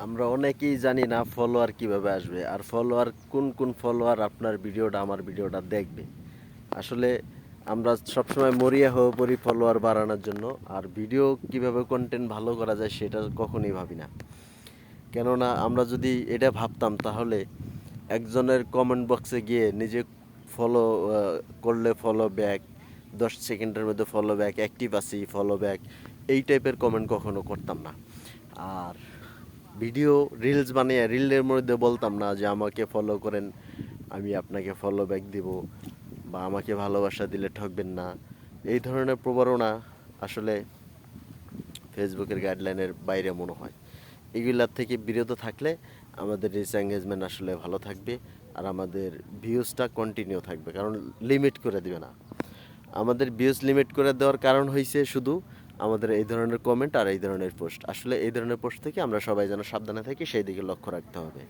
আমরা অনেকেই জানি না ফলোয়ার কিভাবে আসবে আর ফলোয়ার কোন ফলোয়ার আপনার ভিডিওটা আমার ভিডিওটা দেখবে। আসলে আমরা সবসময় মরিয়া হয়ে পড়ি ফলোয়ার বাড়ানোর জন্য, আর ভিডিও কিভাবে কন্টেন্ট ভালো করা যায় সেটা কখনোই ভাবি না। কেননা আমরা যদি এটা ভাবতাম তাহলে একজনের কমেন্ট বক্সে গিয়ে নিজে ফলো করলে ফলো ব্যাক, 10 সেকেন্ডের মধ্যে ফলো ব্যাক, অ্যাক্টিভ আছি ফলো ব্যাক, এই টাইপের কমেন্ট কখনো করতাম না। আর ভিডিও রিলস বানিয়ে রিলের মধ্যে বলতাম না যে আমাকে ফলো করেন, আমি আপনাকে ফলো ব্যাক দিব, বা আমাকে ভালোবাসা দিলে ঠকবেন না। এই ধরনের প্রতারণা আসলে ফেসবুকের গাইডলাইনের বাইরে মনে হয়। এগুলার থেকে বিরত থাকলে আমাদের রিচ এঙ্গেজমেন্ট আসলে ভালো থাকবে, আর আমাদের ভিউজটা কন্টিনিউ থাকবে, কারণ লিমিট করে দিবে না। আমাদের ভিউজ লিমিট করে দেওয়ার কারণ হয়েছে শুধু আমাদের এই ধরনের কমেন্ট আর এই ধরনের পোস্ট। আসলে এই ধরনের পোস্ট থেকে আমরা সবাই যেন সাবধানে থাকি সেই দিকে লক্ষ্য রাখতে হবে।